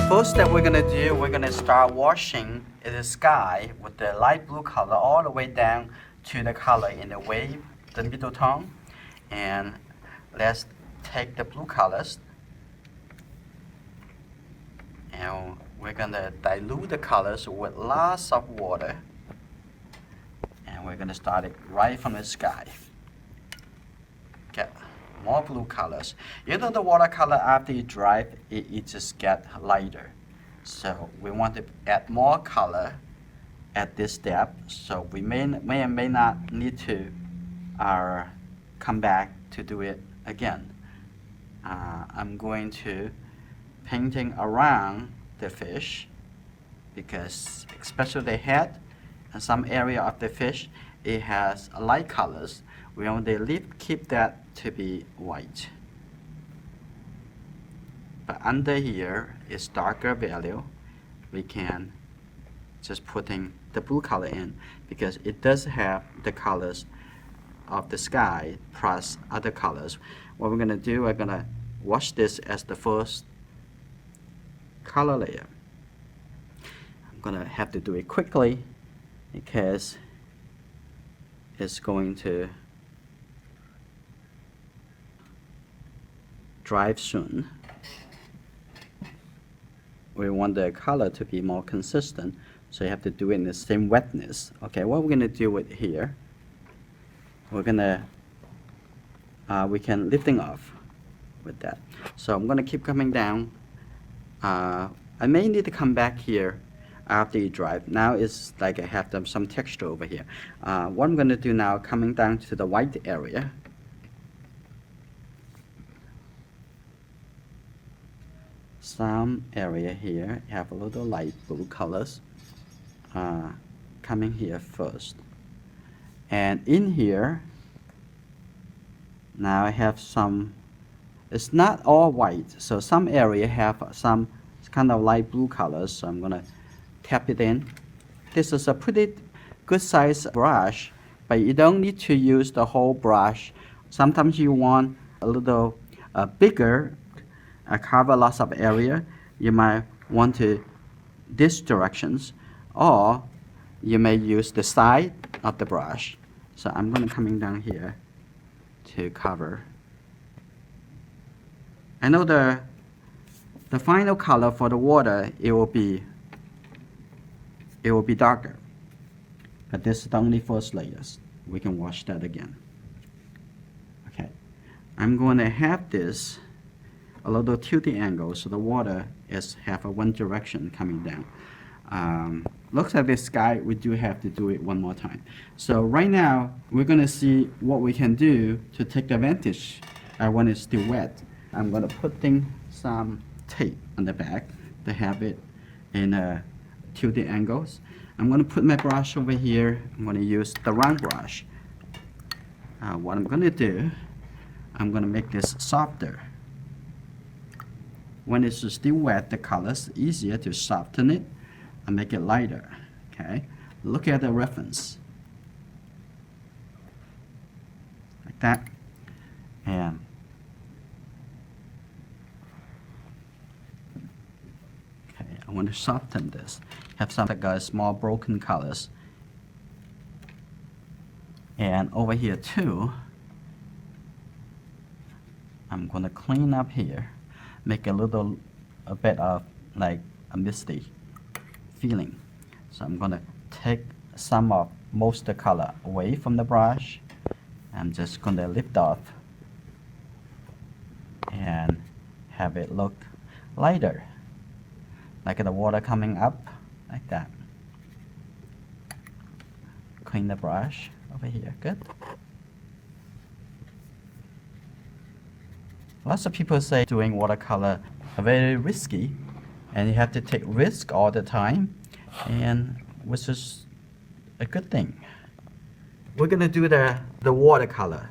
First step we're gonna do, we're gonna start washing the sky with the light blue color all the way down to the color in the wave, the middle tone. And let's take the blue colors and we're gonna dilute the colors with lots of water. And we're gonna start it right from the sky. Get more blue colors. You know the watercolor after you dry it just get lighter. So we want to add more color at this step. So we may or may not need to come back to do it again. I'm going to painting around the fish because especially the head and some area of the fish, it has light colors. We only keep that to be white. But under here is darker value. We can just putting the blue color in because it does have the colors of the sky plus other colors. What we're gonna do, we're gonna wash this as the first color layer. I'm gonna have to do it quickly because it's going to dry soon. We want the color to be more consistent, so you have to do it in the same wetness. Okay, what we're gonna do with here, we're gonna we can lifting off with that. So I'm gonna keep coming down. I may need to come back here after you dry. Now it's like I have some texture over here. What I'm gonna do now, coming down to the white area. Some area here have a little light blue colors coming here first, and in here now I have some, it's not all white, so some area have some kind of light blue colors, so I'm gonna tap it in. This is a pretty good size brush, but you don't need to use the whole brush. Sometimes you want a little bigger, cover lots of area. You might want to this directions, or you may use the side of the brush. So I'm going to coming down here to cover. I know the final color for the water, it will be darker, but this is the only first layers. We can wash that again. Okay, I'm going to have this a little tilted angle so the water is have a one direction coming down. Looks like this sky, we do have to do it one more time. So right now we're going to see what we can do to take advantage when it's still wet. I'm going to put some tape on the back to have it in tilted angles. I'm going to put my brush over here. I'm going to use the round brush. What I'm going to do, I'm going to make this softer. When it's still wet, the colors easier to soften it and make it lighter. Okay, look at the reference like that, and okay, I want to soften this. Have some like small broken colors, and over here too. I'm going to clean up here. Make a bit of like a misty feeling. So I'm gonna take some of most of the color away from the brush. I'm just gonna lift off and have it look lighter, like the water coming up like that. Clean the brush over here. Good. Lots of people say doing watercolor are very risky, and you have to take risk all the time, and which is a good thing. We're gonna do the watercolor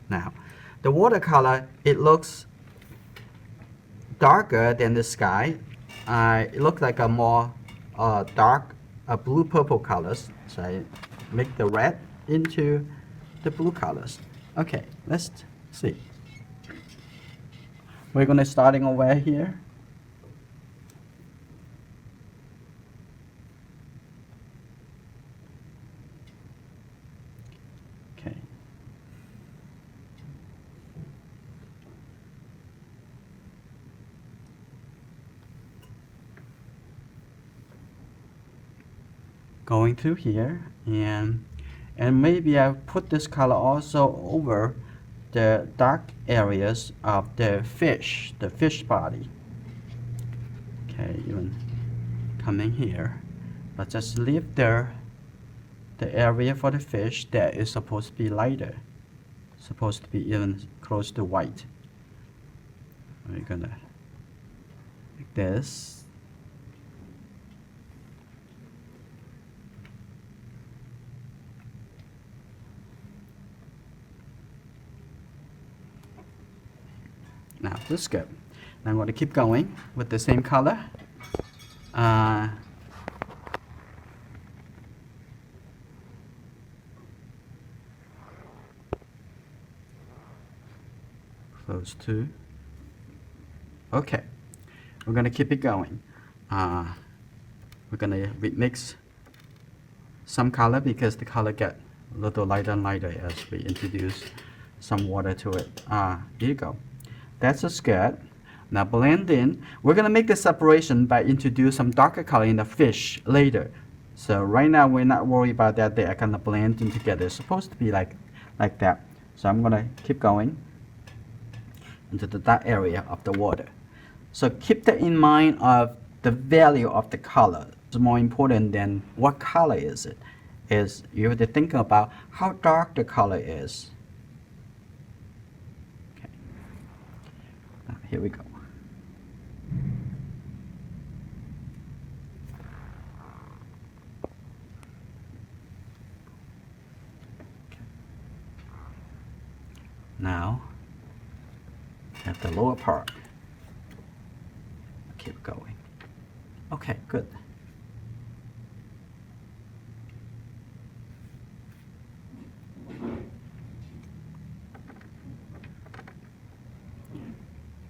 now. The watercolor, it looks darker than the sky. It looks like a more dark blue purple colors. So I make the red into the blue colors. Okay, let's see. We're going to starting over here. going through here, and maybe I put this color also over the dark areas of the fish body. Okay, even coming here, but just leave the area for the fish that is supposed to be lighter, supposed to be even close to white. We're gonna like this. Now this is good. Now I'm going to keep going with the same color. Close to. Okay, we're going to keep it going. We're going to mix some color because the color get a little lighter and lighter as we introduce some water to it. Here you go. That's a skirt. Now blend in. We're going to make the separation by introduce some darker color in the fish later. So right now we're not worried about that. They are going to blend in together. It's supposed to be like that. So I'm going to keep going into the dark area of the water. So keep that in mind of the value of the color. It's more important than what color is it. Is you have to think about how dark the color is. Here we go. Okay. Now, at the lower part, keep going. Okay, good.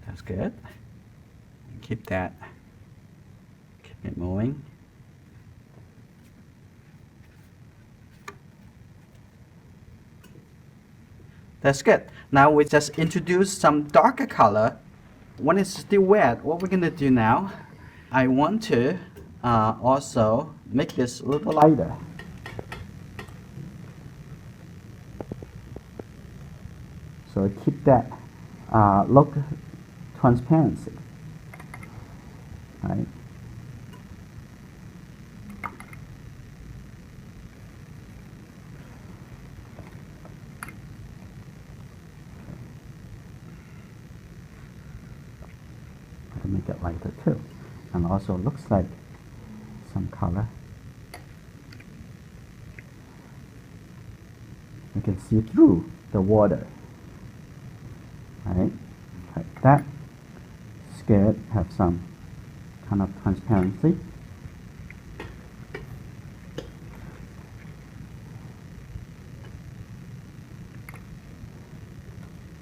That's good. Keep that. Keep it moving. That's good. Now we just introduce some darker color. When it's still wet, what we're gonna do now, I want to also make this a little lighter. So keep that look transparency, right? To make it lighter too, and also looks like some color. You can see through the water, right? Like that. Skirt have some kind of transparency.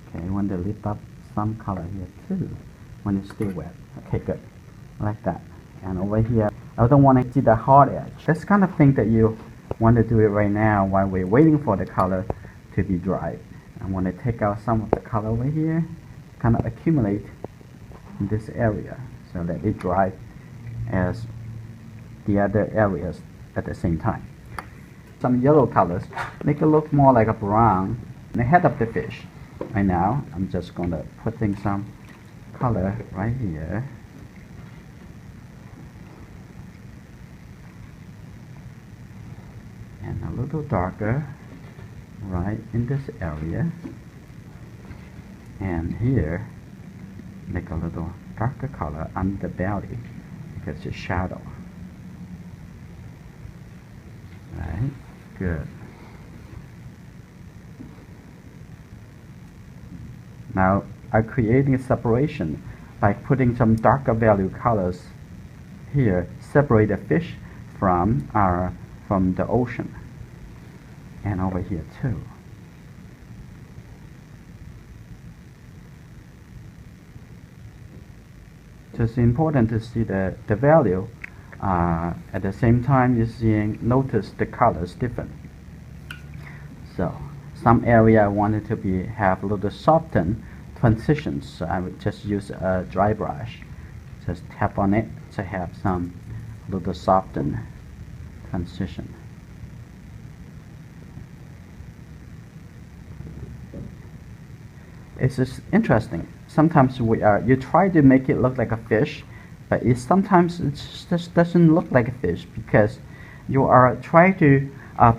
Okay, I want to lift up some color here too when it's still wet. Okay, good. Like that. And over here, I don't want to see the hard edge. That's kind of thing that you want to do it right now while we're waiting for the color to be dry. I want to take out some of the color over here, kind of accumulate in this area so that it dry as the other areas at the same time. Some yellow colors make it look more like a brown in the head of the fish. Right now I'm just going to put in some color right here. And a little darker right in this area. And here make a little darker color on the belly because it's shadow. Right? Good. Now I'm creating a separation by putting some darker value colors here, separate the fish from the ocean, and over here too. So it's important to see the value. At the same time, notice the colors different. So some area I wanted to have a little softened transitions. So I would just use a dry brush. Just tap on it to have some little soften transition. It's just interesting. Sometimes you try to make it look like a fish, but sometimes it just doesn't look like a fish because you are trying to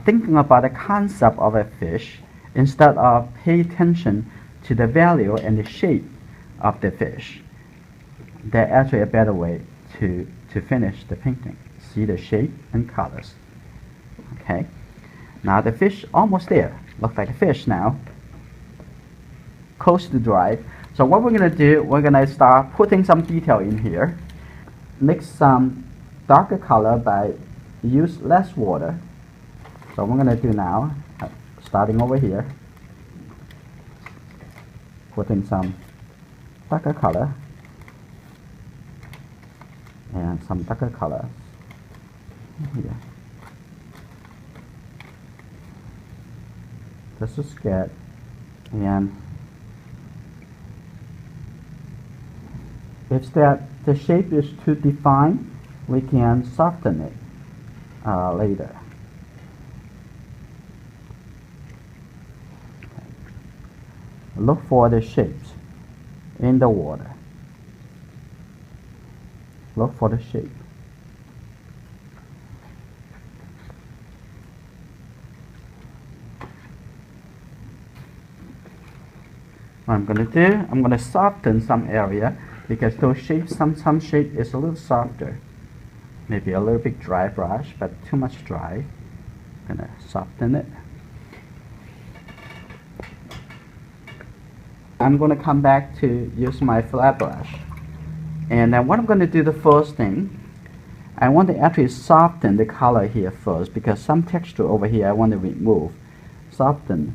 thinking about the concept of a fish instead of pay attention to the value and the shape of the fish. That's actually a better way to finish the painting. See the shape and colors. Okay. Now the fish almost there. Looks like a fish now. Close to dry. So what we're going to do, we're going to start putting some detail in here. Mix some darker color by use less water. So what we're going to do now, starting over here, putting some darker color and some darker color here. This is good. And if the shape is too defined, we can soften it later. Okay. Look for the shapes in the water. Look for the shape. What I'm going to do, I'm going to soften some area because those shapes, some shape is a little softer. Maybe a little bit dry brush, but too much dry. I'm going to soften it. I'm going to come back to use my flat brush. And then what I'm going to do the first thing, I want to actually soften the color here first because some texture over here I want to remove. Soften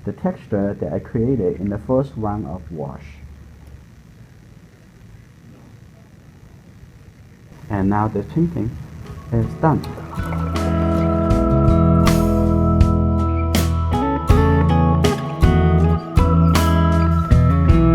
the texture that I created in the first round of wash. And now the painting is done.